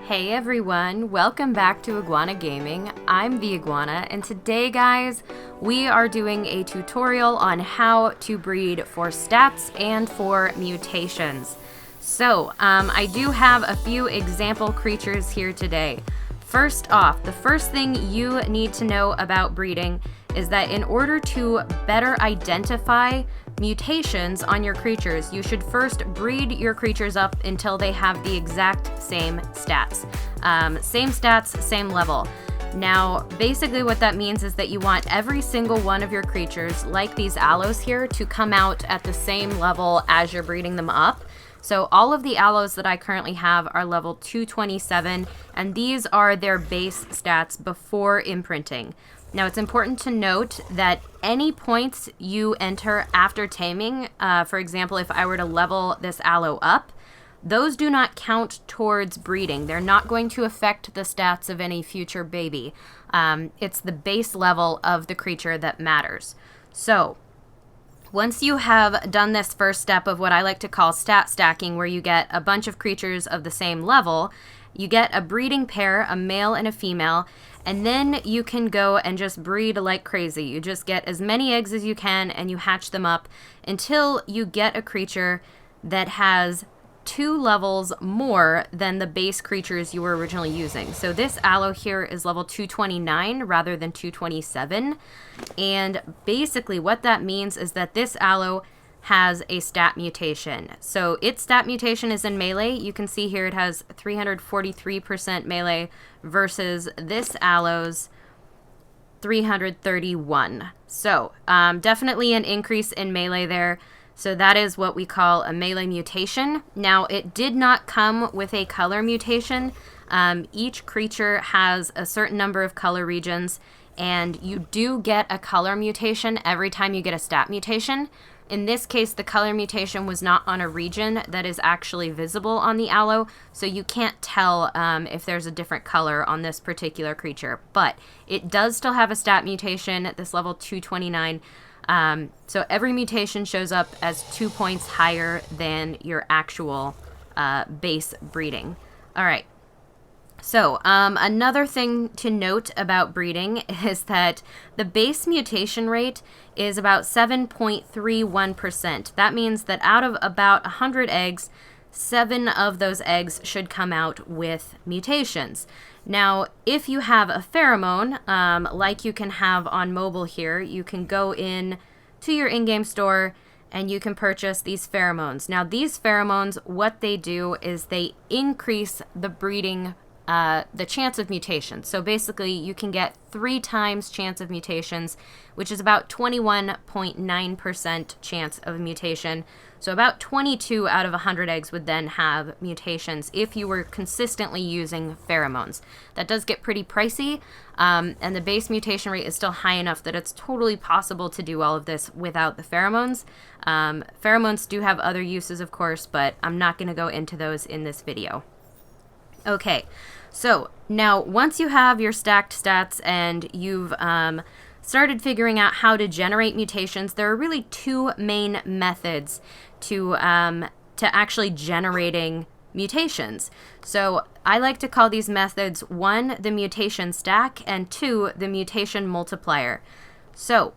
Hey everyone, welcome back to Iguana Gaming. I'm the Iguana, and today guys, we are doing a tutorial on how to breed for stats and for mutations. So, I do have a few example creatures here today. First off, the first thing you need to know about breeding is that in order to better identify mutations on your creatures, you should first breed your creatures up until they have the exact same stats. Same stats, same level. Now, basically what that means is that you want every single one of your creatures, like these aloes here, to come out at the same level as you're breeding them up. So all of the aloes that I currently have are level 227, and these are their base stats before imprinting. Now, it's important to note that any points you enter after taming, for example, if I were to level this aloe up, those do not count towards breeding. They're not going to affect the stats of any future baby. It's the base level of the creature that matters. So, once you have done this first step of what I like to call stat stacking, where you get a bunch of creatures of the same level, you get a breeding pair, a male and a female, and then you can go and just breed like crazy. You just get as many eggs as you can and you hatch them up until you get a creature that has 2 levels more than the base creatures you were originally using. So this aloe here is level 229 rather than 227. And basically what that means is that this aloe has a stat mutation. So its stat mutation is in melee. You can see here it has 343% melee versus this aloe's 331. So definitely an increase in melee there. So that is what we call a melee mutation. Now, it did not come with a color mutation. Each creature has a certain number of color regions, and you do get a color mutation every time you get a stat mutation. In this case, the color mutation was not on a region that is actually visible on the aloe, so you can't tell if there's a different color on this particular creature. But it does still have a stat mutation at this level 229. So every mutation shows up as 2 points higher than your actual base breeding. All right. So another thing to note about breeding is that the base mutation rate is about 7.31%. That means that out of about 100 eggs, 7 of those eggs should come out with mutations. Now, if you have a pheromone, like you can have on mobile here, you can go in to your in-game store and you can purchase these pheromones. Now, these pheromones, what they do is they increase the breeding the chance of mutations. So basically, you can get 3 times chance of mutations, which is about 21.9% chance of mutation. So about 22 out of 100 eggs would then have mutations if you were consistently using pheromones. That does get pretty pricey, and the base mutation rate is still high enough that it's totally possible to do all of this without the pheromones. Pheromones do have other uses, of course, but I'm not going to go into those in this video. Okay, so now once you have your stacked stats and you've started figuring out how to generate mutations, there are really 2 main methods to actually generating mutations. So I like to call these methods 1, the mutation stack, and 2, the mutation multiplier. So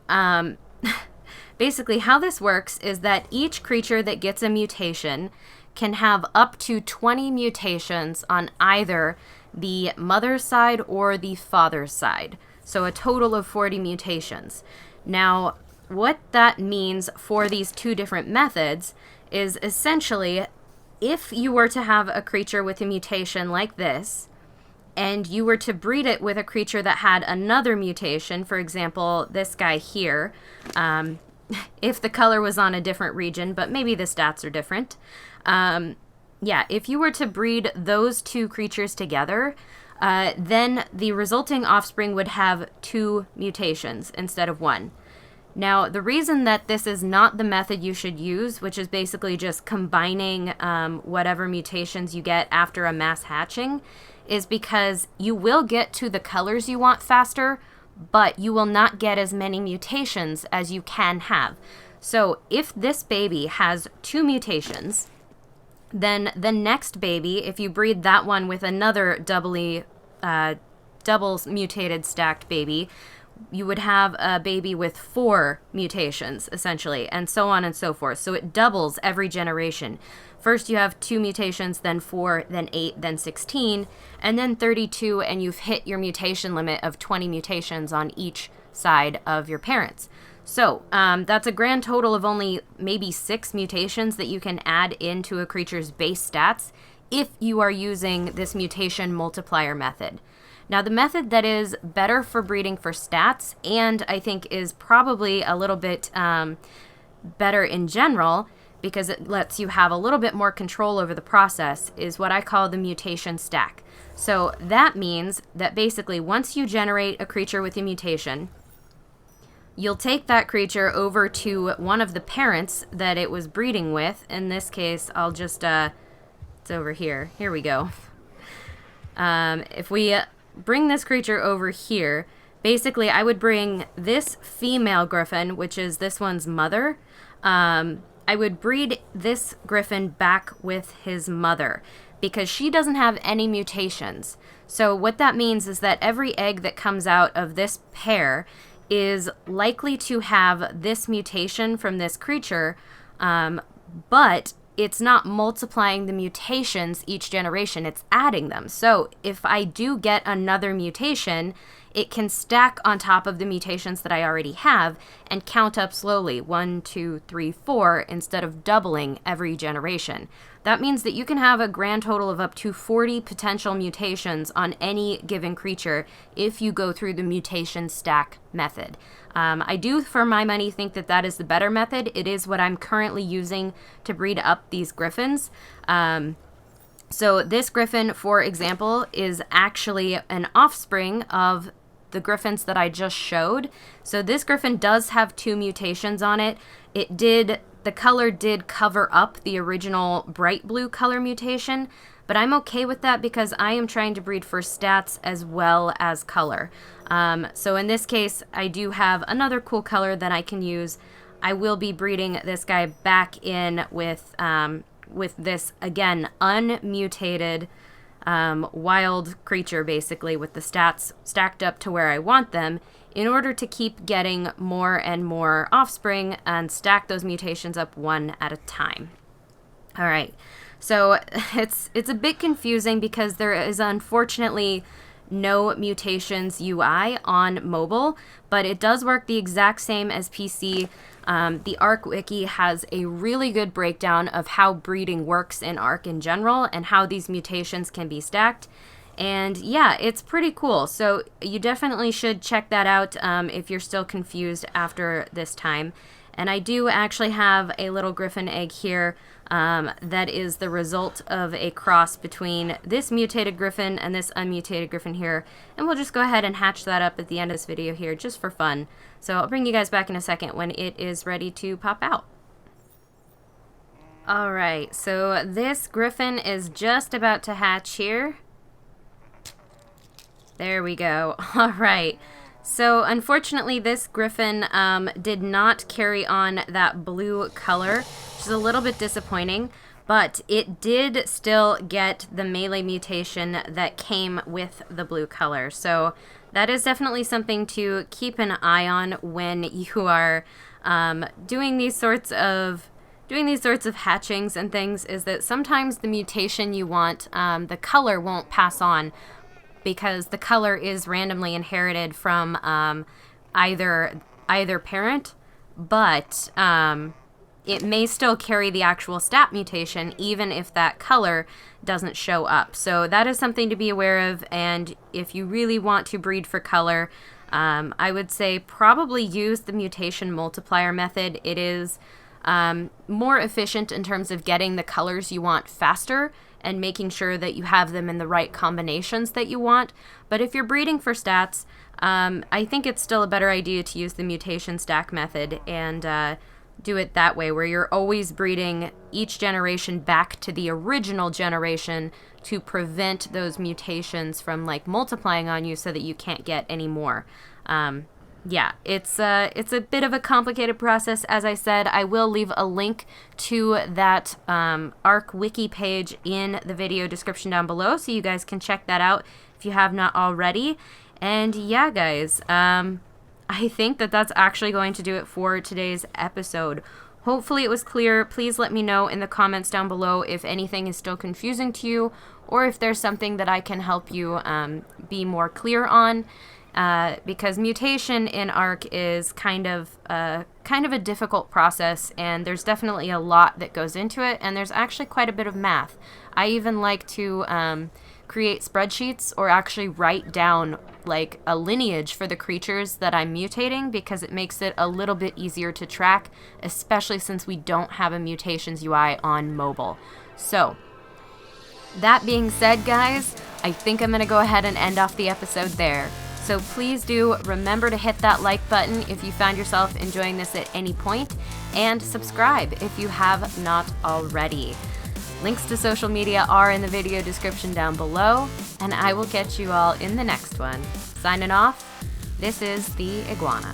basically how this works is that each creature that gets a mutation can have up to 20 mutations on either the mother's side or the father's side. So a total of 40 mutations. Now, what that means for these 2 different methods is essentially if you were to have a creature with a mutation like this, and you were to breed it with a creature that had another mutation, for example, this guy here, if the color was on a different region, but maybe the stats are different. If you were to breed those 2 creatures together, then the resulting offspring would have 2 mutations instead of 1. Now, the reason that this is not the method you should use, which is basically just combining whatever mutations you get after a mass hatching, is because you will get to the colors you want faster, but you will not get as many mutations as you can have. So if this baby has 2 mutations, Then the next baby, if you breed that one with another double mutated stacked baby, you would have a baby with 4 mutations, essentially, and so on and so forth. So it doubles every generation. First you have 2 mutations, then 4, then 8, then 16, and then 32, and you've hit your mutation limit of 20 mutations on each side of your parents. So that's a grand total of only maybe 6 mutations that you can add into a creature's base stats if you are using this mutation multiplier method. Now, the method that is better for breeding for stats, and I think is probably a little bit better in general, because it lets you have a little bit more control over the process, is what I call the mutation stack. So that means that basically once you generate a creature with a mutation, you'll take that creature over to one of the parents that it was breeding with. In this case, I'll just, it's over here. Here we go. If we bring this creature over here, basically I would bring this female griffin, which is this one's mother. I would breed this griffin back with his mother because she doesn't have any mutations. So what that means is that every egg that comes out of this pair is likely to have this mutation from this creature, but it's not multiplying the mutations each generation, it's adding them. So if I do get another mutation, it can stack on top of the mutations that I already have and count up slowly, 1, 2, 3, 4, instead of doubling every generation. That means that you can have a grand total of up to 40 potential mutations on any given creature if you go through the mutation stack method. I do, for my money, think that that is the better method. It is what I'm currently using to breed up these griffins. So this griffin, for example, is actually an offspring of the griffins that I just showed. So this griffin does have 2 mutations on it. The color did cover up the original bright blue color mutation, but I'm okay with that because I am trying to breed for stats as well as color. So in this case, I do have another cool color that I can use. I will be breeding this guy back in with this, again, unmutated wild creature, basically, with the stats stacked up to where I want them, in order to keep getting more and more offspring and stack those mutations up one at a time. All right, so it's a bit confusing because there is unfortunately no Mutations UI on mobile, but it does work the exact same as PC. The ARK Wiki has a really good breakdown of how breeding works in ARK in general and how these mutations can be stacked. And yeah, it's pretty cool. So you definitely should check that out if you're still confused after this time. And I do actually have a little griffin egg here that is the result of a cross between this mutated griffin and this unmutated griffin here. And we'll just go ahead and hatch that up at the end of this video here just for fun. So I'll bring you guys back in a second when it is ready to pop out. Alright, so this griffin is just about to hatch here. There we go. Alright. So unfortunately this griffin did not carry on that blue color, which is a little bit disappointing, but it did still get the melee mutation that came with the blue color. So that is definitely something to keep an eye on when you are doing these sorts of hatchings and things, is that sometimes the mutation you want, the color won't pass on, because the color is randomly inherited from either parent, but it may still carry the actual stat mutation even if that color doesn't show up. So that is something to be aware of, and if you really want to breed for color, I would say probably use the mutation multiplier method. It is more efficient in terms of getting the colors you want faster and making sure that you have them in the right combinations that you want. But if you're breeding for stats, I think it's still a better idea to use the mutation stack method and do it that way, where you're always breeding each generation back to the original generation to prevent those mutations from like multiplying on you so that you can't get any more. Yeah, it's a bit of a complicated process. As I said, I will leave a link to that ARK Wiki page in the video description down below, so you guys can check that out if you have not already. And yeah, guys, I think that that's actually going to do it for today's episode. Hopefully it was clear. Please let me know in the comments down below if anything is still confusing to you, or if there's something that I can help you be more clear on. Because mutation in ARK is kind of a difficult process, and there's definitely a lot that goes into it, and there's actually quite a bit of math. I even like to create spreadsheets or actually write down like a lineage for the creatures that I'm mutating, because it makes it a little bit easier to track, especially since we don't have a Mutations UI on mobile. So that being said, guys, I think I'm going to go ahead and end off the episode there. So please do remember to hit that like button if you found yourself enjoying this at any point, and subscribe if you have not already. Links to social media are in the video description down below, and I will catch you all in the next one. Signing off, this is the Iguana.